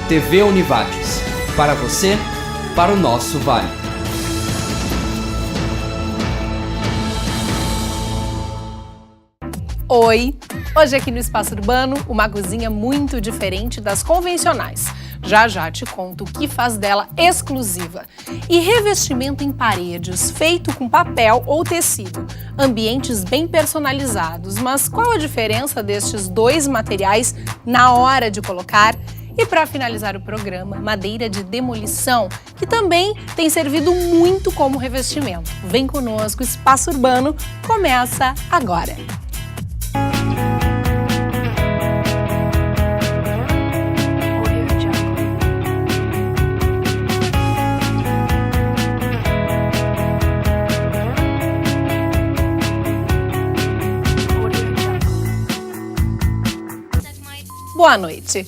TV Univates. Para você, para o nosso Vale. Oi! Hoje aqui no Espaço Urbano, uma cozinha muito diferente das convencionais. Já já te conto o que faz dela exclusiva. E revestimento em paredes, feito com papel ou tecido. Ambientes bem personalizados, mas qual a diferença destes dois materiais na hora de colocar? E para finalizar o programa, madeira de demolição, que também tem servido muito como revestimento. Vem conosco, o Espaço Urbano começa agora. Boa noite.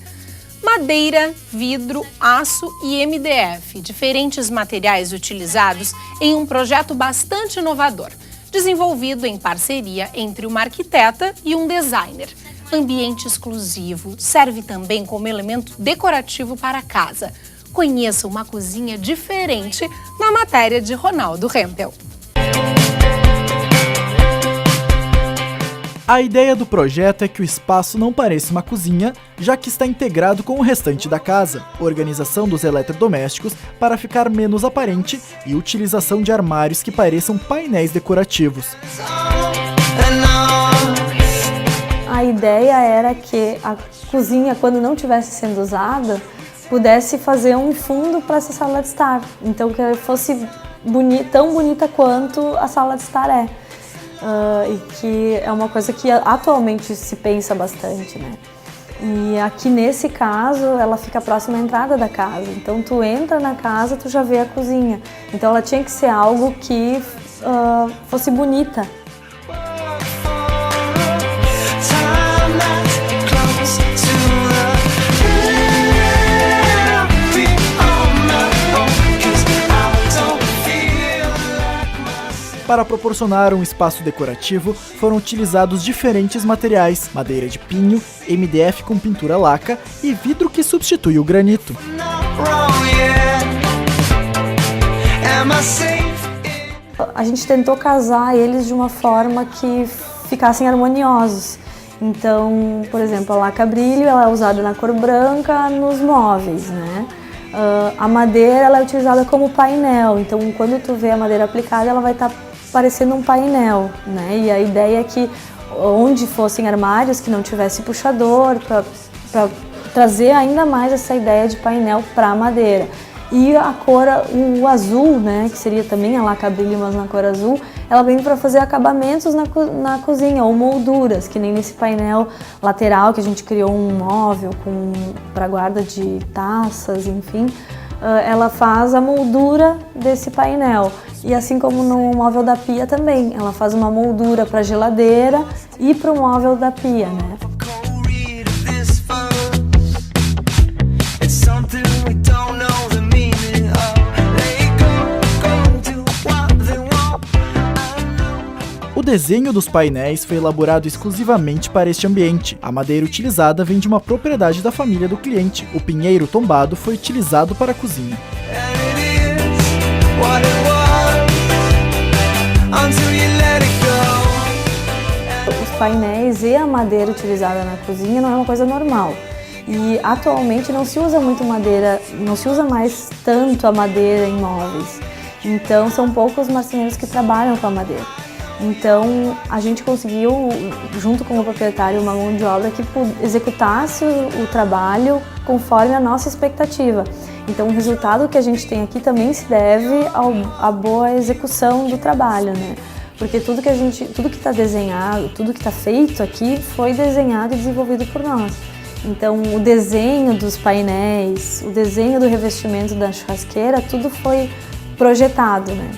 Madeira, vidro, aço e MDF, diferentes materiais utilizados em um projeto bastante inovador, desenvolvido em parceria entre uma arquiteta e um designer. Ambiente exclusivo, serve também como elemento decorativo para a casa. Conheça uma cozinha diferente na matéria de Ronaldo Rempel. A ideia do projeto é que o espaço não pareça uma cozinha, já que está integrado com o restante da casa, organização dos eletrodomésticos para ficar menos aparente e utilização de armários que pareçam painéis decorativos. A ideia era que a cozinha, quando não estivesse sendo usada, pudesse fazer um fundo para essa sala de estar. Então que fosse tão bonita quanto a sala de estar é. E que é uma coisa que atualmente se pensa bastante, né? E aqui nesse caso, ela fica próxima à entrada da casa. Então tu entra na casa, tu já vê a cozinha. Então ela tinha que ser algo que fosse bonita. Para proporcionar um espaço decorativo, foram utilizados diferentes materiais, madeira de pinho, MDF com pintura laca e vidro que substitui o granito. A gente tentou casar eles de uma forma que ficassem harmoniosos. Então, por exemplo, a laca brilho ela é usada na cor branca nos móveis, né? A madeira ela é utilizada como painel, então quando tu vê a madeira aplicada ela vai estar parecendo um painel, né? E a ideia é que onde fossem armários que não tivesse puxador, para trazer ainda mais essa ideia de painel para a madeira. E a cor, o azul, né? Que seria também a laca brilho, mas na cor azul, ela vem para fazer acabamentos na cozinha, ou molduras, que nem nesse painel lateral que a gente criou um móvel para guarda de taças, enfim. Ela faz a moldura desse painel. E assim como no móvel da pia também, ela faz uma moldura para a geladeira e para o móvel da pia, né? O desenho dos painéis foi elaborado exclusivamente para este ambiente. A madeira utilizada vem de uma propriedade da família do cliente. O pinheiro tombado foi utilizado para a cozinha. Os painéis e a madeira utilizada na cozinha não é uma coisa normal. E atualmente não se usa muito madeira, não se usa mais tanto a madeira em móveis. Então são poucos marceneiros que trabalham com a madeira. Então a gente conseguiu, junto com o proprietário, uma mão de obra que executasse o trabalho conforme a nossa expectativa. Então o resultado que a gente tem aqui também se deve à boa execução do trabalho, né? Porque tudo que está desenhado, tudo que está feito aqui foi desenhado e desenvolvido por nós. Então o desenho dos painéis, o desenho do revestimento da churrasqueira, tudo foi projetado, né?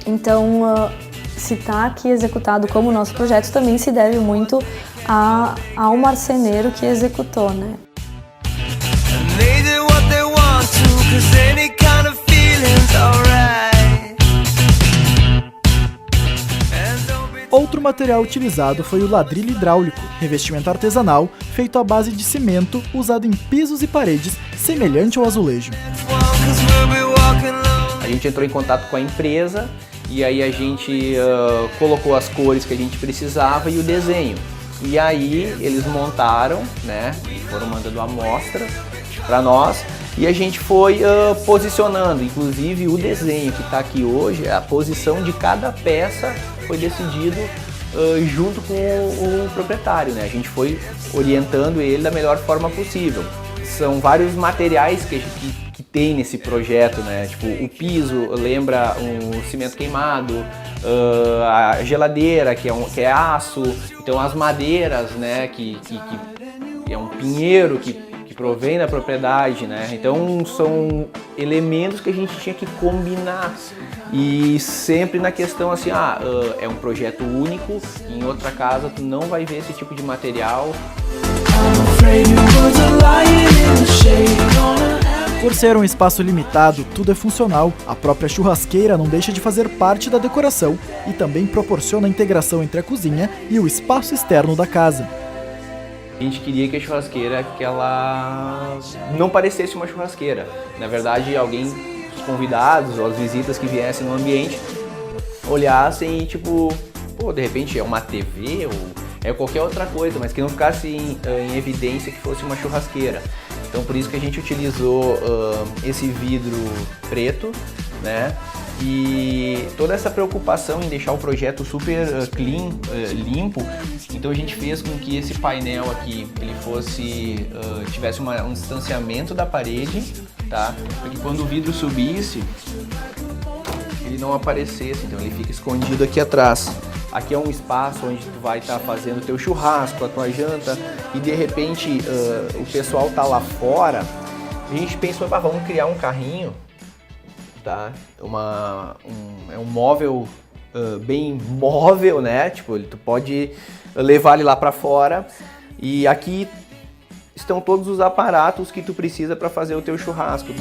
Então se está aqui executado como o nosso projeto também se deve muito ao marceneiro que executou, né? Outro material utilizado foi o ladrilho hidráulico. revestimento artesanal feito à base de cimento usado em pisos e paredes, semelhante ao azulejo. A gente entrou em contato com a empresa e aí a gente colocou as cores que a gente precisava e o desenho. E aí eles montaram, né, e foram mandando amostras para nós e a gente foi posicionando. Inclusive o desenho que está aqui hoje, a posição de cada peça foi decidido junto com o proprietário, né? A gente foi orientando ele da melhor forma possível. São vários materiais que tem nesse projeto, né? Tipo, o piso lembra um cimento queimado, a geladeira que é aço, então as madeiras, né? Que é um pinheiro que provém da propriedade, né? Então são elementos que a gente tinha que combinar e sempre na questão assim, é um projeto único, em outra casa tu não vai ver esse tipo de material. Por ser um espaço limitado, tudo é funcional. A própria churrasqueira não deixa de fazer parte da decoração e também proporciona a integração entre a cozinha e o espaço externo da casa. A gente queria que a churrasqueira que ela não parecesse uma churrasqueira. Na verdade, os convidados ou as visitas que viessem no ambiente olhassem e tipo, pô, de repente é uma TV ou é qualquer outra coisa, mas que não ficasse em evidência que fosse uma churrasqueira. Então por isso que a gente utilizou esse vidro preto, né? E toda essa preocupação em deixar o projeto super clean, limpo, então a gente fez com que esse painel aqui ele tivesse um distanciamento da parede, tá? Para que quando o vidro subisse, ele não aparecesse, então ele fica escondido aqui atrás. Aqui é um espaço onde tu vai estar fazendo o teu churrasco, a tua janta, e de repente o pessoal tá lá fora. A gente pensou, vamos criar um carrinho, tá? É um móvel bem móvel, né? Tipo, tu pode levar ele lá para fora e aqui estão todos os aparatos que tu precisa para fazer o teu churrasco.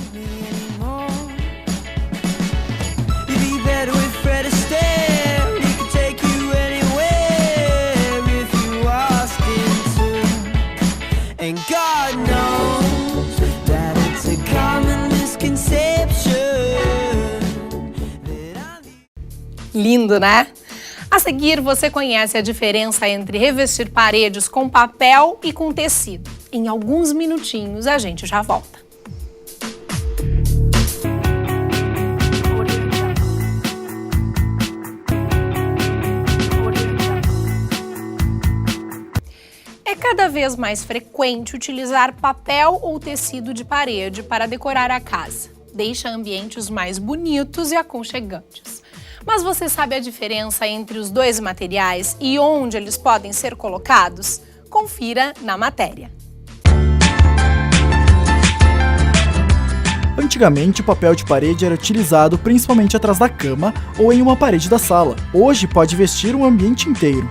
Lindo, né? A seguir, você conhece a diferença entre revestir paredes com papel e com tecido. Em alguns minutinhos, a gente já volta. É cada vez mais frequente utilizar papel ou tecido de parede para decorar a casa. Deixa ambientes mais bonitos e aconchegantes. Mas você sabe a diferença entre os dois materiais e onde eles podem ser colocados? Confira na matéria. Antigamente, o papel de parede era utilizado principalmente atrás da cama ou em uma parede da sala. Hoje, pode vestir um ambiente inteiro.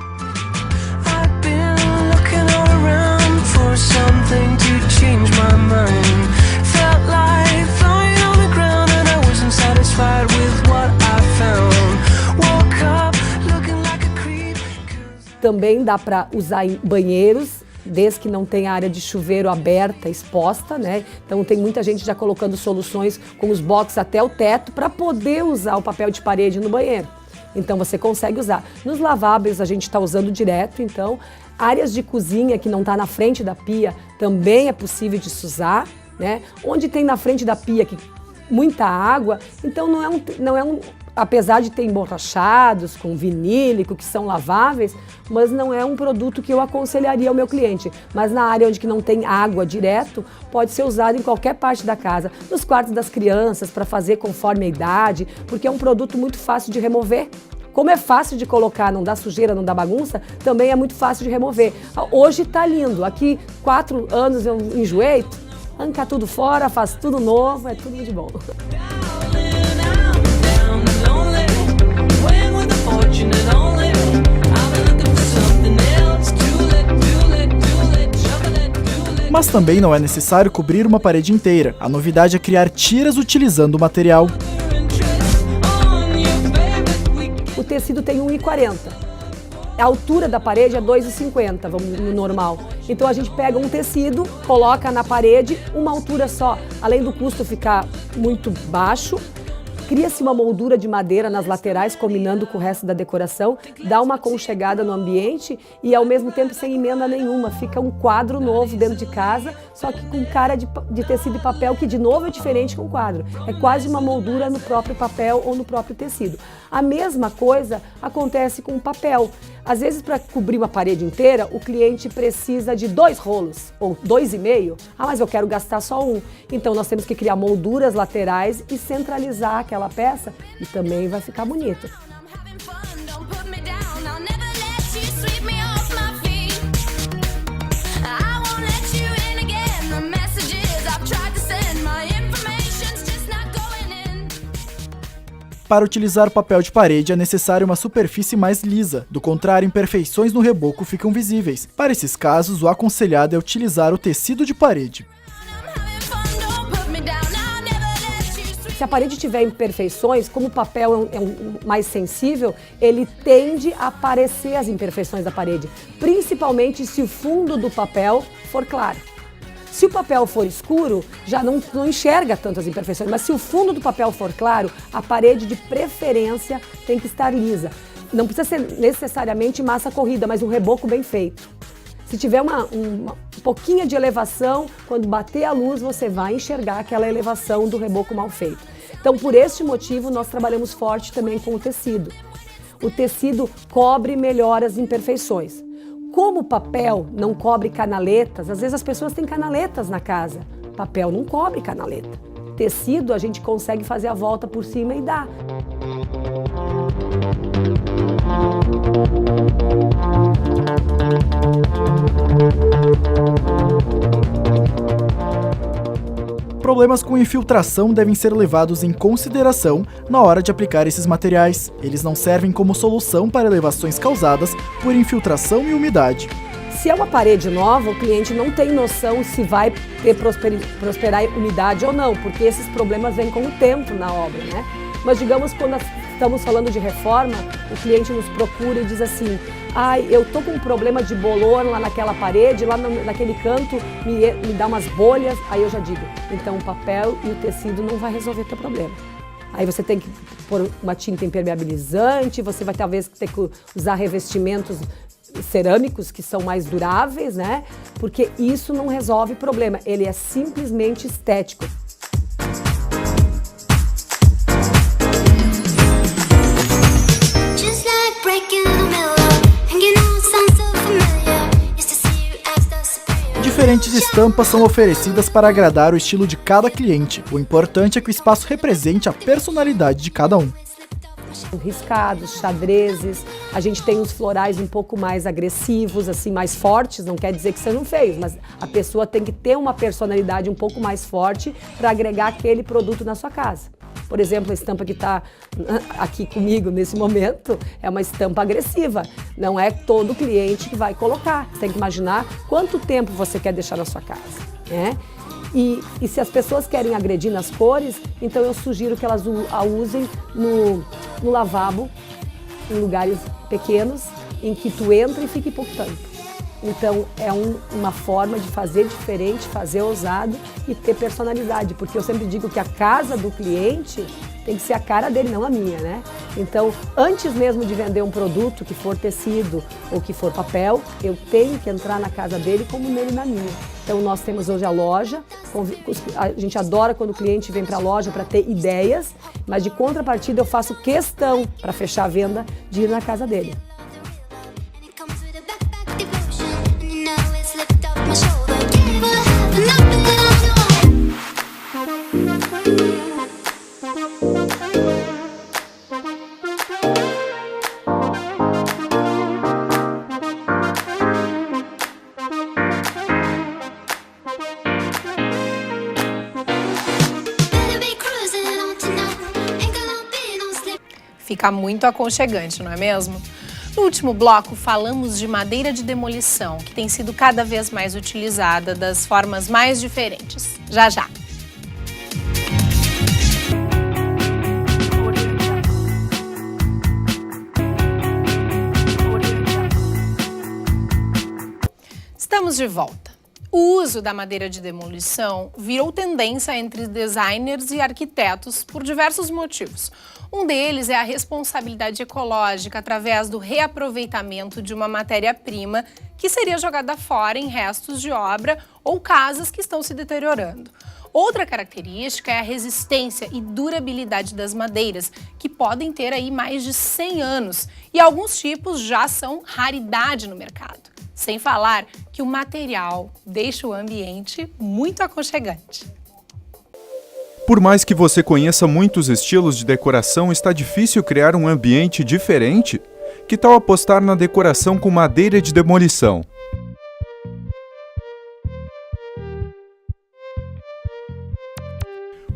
Também dá para usar em banheiros, desde que não tenha área de chuveiro aberta, exposta, né? Então tem muita gente já colocando soluções com os boxes até o teto para poder usar o papel de parede no banheiro. Então você consegue usar. Nos laváveis a gente está usando direto, então áreas de cozinha que não está na frente da pia também é possível de se usar, né? Onde tem na frente da pia muita água, então não é um apesar de ter emborrachados com vinílico, que são laváveis, mas não é um produto que eu aconselharia ao meu cliente. Mas na área onde que não tem água direto, pode ser usado em qualquer parte da casa, nos quartos das crianças, para fazer conforme a idade, porque é um produto muito fácil de remover. Como é fácil de colocar, não dá sujeira, não dá bagunça, também é muito fácil de remover. Hoje tá lindo, aqui 4 anos eu enjoei, arranca tudo fora, faz tudo novo, é tudo de bom. Mas também não é necessário cobrir uma parede inteira. A novidade é criar tiras utilizando o material. O tecido tem 1,40. A altura da parede é 2,50, vamos no normal. Então a gente pega um tecido, coloca na parede, uma altura só. Além do custo ficar muito baixo, cria-se uma moldura de madeira nas laterais, combinando com o resto da decoração, dá uma aconchegada no ambiente e ao mesmo tempo sem emenda nenhuma. Fica um quadro novo dentro de casa, só que com cara de tecido e papel, que de novo é diferente com o quadro. É quase uma moldura no próprio papel ou no próprio tecido. A mesma coisa acontece com o papel. Às vezes, para cobrir uma parede inteira, o cliente precisa de 2 rolos, ou 2,5. Ah, mas eu quero gastar só um. Então, nós temos que criar molduras laterais e centralizar aquela peça, e também vai ficar bonito. Para utilizar papel de parede é necessário uma superfície mais lisa, do contrário, imperfeições no reboco ficam visíveis. Para esses casos, o aconselhado é utilizar o tecido de parede. Se a parede tiver imperfeições, como o papel é mais sensível, ele tende a aparecer as imperfeições da parede, principalmente se o fundo do papel for claro. Se o papel for escuro, já não enxerga tanto as imperfeições, mas se o fundo do papel for claro, a parede de preferência tem que estar lisa. Não precisa ser necessariamente massa corrida, mas um reboco bem feito. Se tiver uma pouquinho de elevação, quando bater a luz, você vai enxergar aquela elevação do reboco mal feito. Então, por este motivo, nós trabalhamos forte também com o tecido. O tecido cobre melhor as imperfeições. Como o papel não cobre canaletas, às vezes as pessoas têm canaletas na casa. Papel não cobre canaleta. Tecido a gente consegue fazer a volta por cima e dá. Problemas com infiltração devem ser levados em consideração na hora de aplicar esses materiais. Eles não servem como solução para elevações causadas por infiltração e umidade. Se é uma parede nova, o cliente não tem noção se vai prosperar umidade ou não, porque esses problemas vêm com o tempo na obra, né? Mas digamos, quando estamos falando de reforma, o cliente nos procura e diz assim: eu tô com um problema de bolor lá naquela parede, lá naquele canto, me dá umas bolhas. Aí eu já digo, então o papel e o tecido não vai resolver teu problema. Aí você tem que pôr uma tinta impermeabilizante, você vai talvez ter que usar revestimentos cerâmicos que são mais duráveis, né? Porque isso não resolve problema, ele é simplesmente estético. Diferentes estampas são oferecidas para agradar o estilo de cada cliente. O importante é que o espaço represente a personalidade de cada um. Riscados, xadrezes, a gente tem os florais um pouco mais agressivos, assim, mais fortes, não quer dizer que sejam feios, mas a pessoa tem que ter uma personalidade um pouco mais forte para agregar aquele produto na sua casa. Por exemplo, a estampa que está aqui comigo nesse momento é uma estampa agressiva. Não é todo cliente que vai colocar. Você tem que imaginar quanto tempo você quer deixar na sua casa, né? E se as pessoas querem agredir nas cores, então eu sugiro que elas a usem no lavabo, em lugares pequenos, em que tu entra e fique pouco tempo. Então é uma forma de fazer diferente, fazer ousado e ter personalidade, porque eu sempre digo que a casa do cliente tem que ser a cara dele, não a minha, né? Então, antes mesmo de vender um produto que for tecido ou que for papel, eu tenho que entrar na casa dele como nele na minha. Então, nós temos hoje a loja, a gente adora quando o cliente vem para a loja para ter ideias, mas de contrapartida eu faço questão, para fechar a venda, de ir na casa dele. Fica muito aconchegante, não é mesmo? No último bloco, falamos de madeira de demolição, que tem sido cada vez mais utilizada das formas mais diferentes. Já, já! Estamos de volta. O uso da madeira de demolição virou tendência entre designers e arquitetos por diversos motivos. Um deles é a responsabilidade ecológica através do reaproveitamento de uma matéria-prima que seria jogada fora em restos de obra ou casas que estão se deteriorando. Outra característica é a resistência e durabilidade das madeiras, que podem ter aí mais de 100 anos, e alguns tipos já são raridade no mercado. Sem falar que o material deixa o ambiente muito aconchegante. Por mais que você conheça muitos estilos de decoração, está difícil criar um ambiente diferente? Que tal apostar na decoração com madeira de demolição?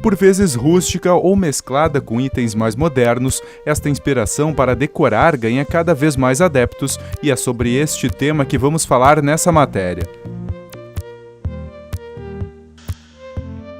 Por vezes rústica ou mesclada com itens mais modernos, esta inspiração para decorar ganha cada vez mais adeptos e é sobre este tema que vamos falar nessa matéria.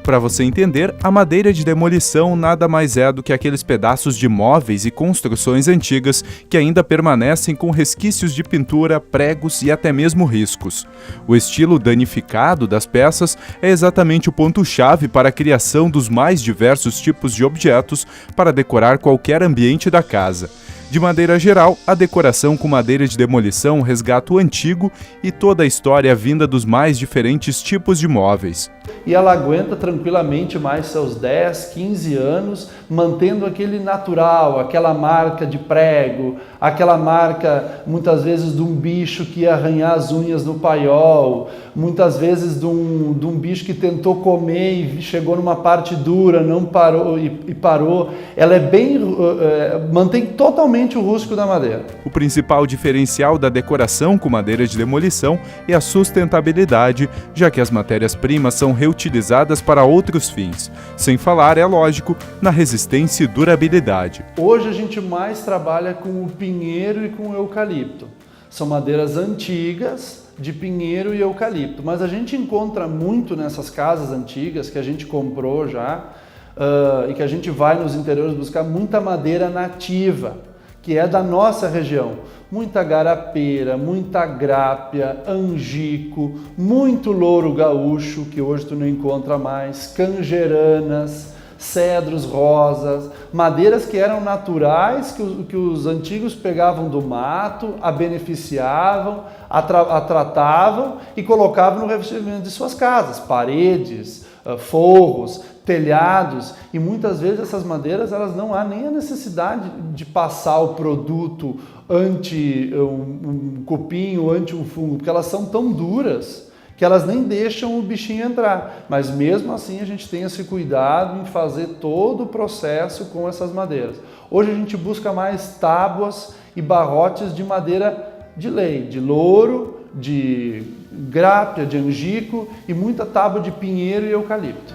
Para você entender, a madeira de demolição nada mais é do que aqueles pedaços de móveis e construções antigas que ainda permanecem com resquícios de pintura, pregos e até mesmo riscos. O estilo danificado das peças é exatamente o ponto-chave para a criação dos mais diversos tipos de objetos para decorar qualquer ambiente da casa. De maneira geral, a decoração com madeira de demolição resgata o antigo e toda a história vinda dos mais diferentes tipos de móveis. E ela aguenta tranquilamente mais seus 10, 15 anos, mantendo aquele natural, aquela marca de prego, aquela marca, muitas vezes, de um bicho que ia arranhar as unhas no paiol, muitas vezes de um bicho que tentou comer e chegou numa parte dura, não parou e parou. Ela é mantém totalmente o rústico da madeira. O principal diferencial da decoração com madeira de demolição é a sustentabilidade, já que as matérias-primas são reutilizadas para outros fins. Sem falar, é lógico, na resistência e durabilidade. Hoje a gente mais trabalha com o pinheiro e com o eucalipto. São madeiras antigas de pinheiro e eucalipto, mas a gente encontra muito nessas casas antigas que a gente comprou já e que a gente vai nos interiores buscar muita madeira nativa, que é da nossa região. Muita garapeira, muita grápia, angico, muito louro gaúcho, que hoje tu não encontra mais, canjeranas, cedros rosas, madeiras que eram naturais, que os antigos pegavam do mato, a beneficiavam, a tratavam e colocavam no revestimento de suas casas, paredes, forros, telhados, e muitas vezes essas madeiras elas não há nem a necessidade de passar o produto anti um cupim, anti um fungo, porque elas são tão duras que elas nem deixam o bichinho entrar. Mas mesmo assim a gente tem esse cuidado em fazer todo o processo com essas madeiras. Hoje a gente busca mais tábuas e barrotes de madeira de lei, de louro, de grápia, de angico e muita tábua de pinheiro e eucalipto.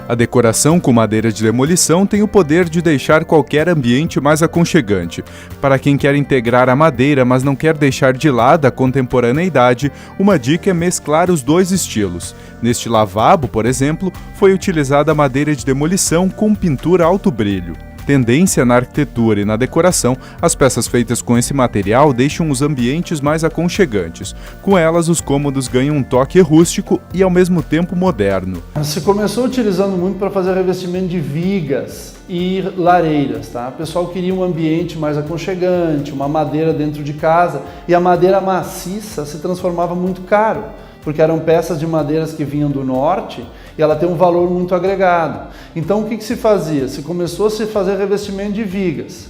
A decoração com madeira de demolição tem o poder de deixar qualquer ambiente mais aconchegante. Para quem quer integrar a madeira, mas não quer deixar de lado a contemporaneidade, uma dica é mesclar os dois estilos. Neste lavabo, por exemplo, foi utilizada a madeira de demolição com pintura alto brilho. Tendência na arquitetura e na decoração, as peças feitas com esse material deixam os ambientes mais aconchegantes. Com elas, os cômodos ganham um toque rústico e, ao mesmo tempo, moderno. Se começou utilizando muito para fazer revestimento de vigas e lareiras, tá? O pessoal queria um ambiente mais aconchegante, uma madeira dentro de casa, e a madeira maciça se transformava muito caro, porque eram peças de madeiras que vinham do norte e ela tem um valor muito agregado. Então o que se fazia? Se começou a se fazer revestimento de vigas,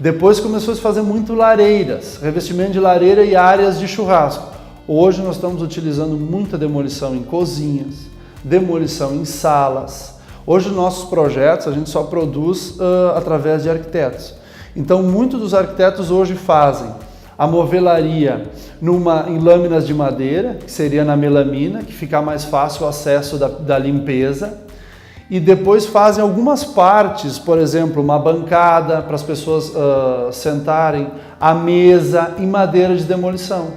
depois começou a se fazer muito lareiras, revestimento de lareira e áreas de churrasco. Hoje nós estamos utilizando muita demolição em cozinhas, demolição em salas. Hoje nossos projetos a gente só produz através de arquitetos. Então muitos dos arquitetos hoje fazem a movelaria em lâminas de madeira, que seria na melamina, que fica mais fácil o acesso da limpeza, e depois fazem algumas partes, por exemplo, uma bancada para as pessoas sentarem, a mesa em madeira de demolição.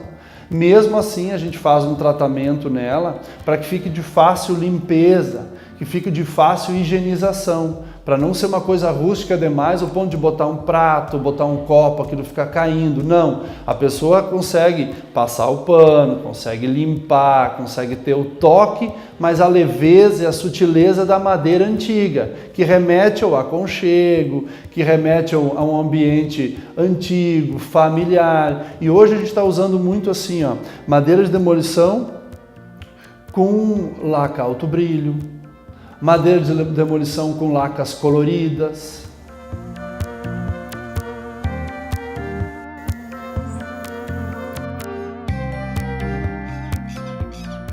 Mesmo assim, a gente faz um tratamento nela para que fique de fácil limpeza, que fique de fácil higienização, para não ser uma coisa rústica demais, ao ponto de botar um prato, botar um copo, aquilo ficar caindo. Não, a pessoa consegue passar o pano, consegue limpar, consegue ter o toque, mas a leveza e a sutileza da madeira antiga, que remete ao aconchego, que remete a um ambiente antigo, familiar. E hoje a gente está usando muito assim, ó, madeira de demolição com laca alto brilho, madeira de demolição com lacas coloridas.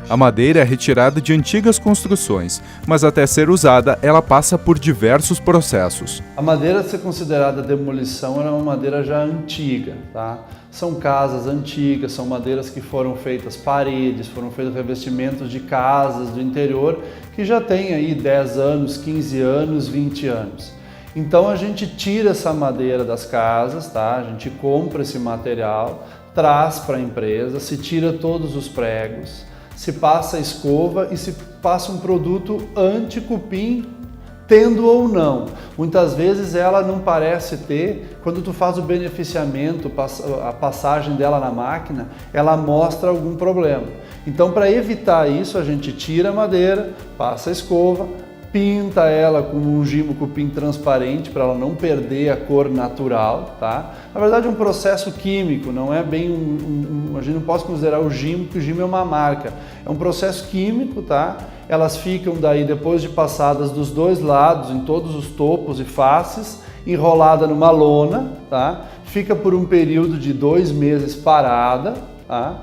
A madeira é retirada de antigas construções, mas até ser usada, ela passa por diversos processos. A madeira a ser considerada demolição era uma madeira já antiga, tá? São casas antigas, são madeiras que foram feitas paredes, foram feitos revestimentos de casas do interior que já tem aí 10 anos, 15 anos, 20 anos. Então a gente tira essa madeira das casas, tá? A gente compra esse material, traz para a empresa, se tira todos os pregos, se passa a escova e se passa um produto anti-cupim, tendo ou não. Muitas vezes ela não parece ter, quando tu faz o beneficiamento, a passagem dela na máquina, ela mostra algum problema. Então, para evitar isso, a gente tira a madeira, passa a escova, pinta ela com um gimo cupim transparente para ela não perder a cor natural, tá? Na verdade é um processo químico, não é bem a gente não pode considerar o gimo, porque o gimo é uma marca. É um processo químico, tá? Elas ficam daí, depois de passadas dos dois lados, em todos os topos e faces, enrolada numa lona, tá? Fica por um período de 2 meses parada, tá?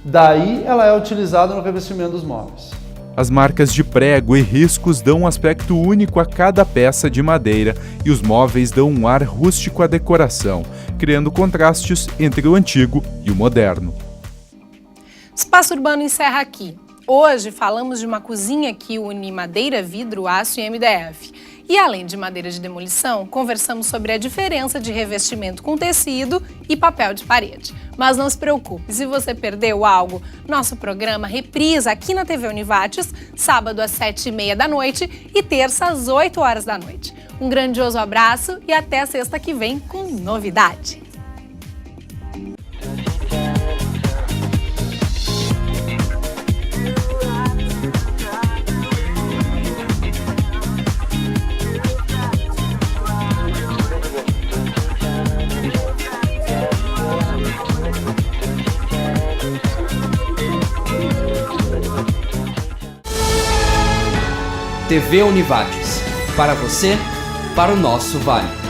Daí ela é utilizada no revestimento dos móveis. As marcas de prego e riscos dão um aspecto único a cada peça de madeira e os móveis dão um ar rústico à decoração, criando contrastes entre o antigo e o moderno. Espaço Urbano encerra aqui. Hoje falamos de uma cozinha que une madeira, vidro, aço e MDF. E além de madeira de demolição, conversamos sobre a diferença de revestimento com tecido e papel de parede. Mas não se preocupe, se você perdeu algo, nosso programa reprisa aqui na TV Univates, sábado às 7h30 da noite e terça às 8 horas da noite. Um grandioso abraço e até a sexta que vem com novidade. TV Univates, para você, para o nosso Vale.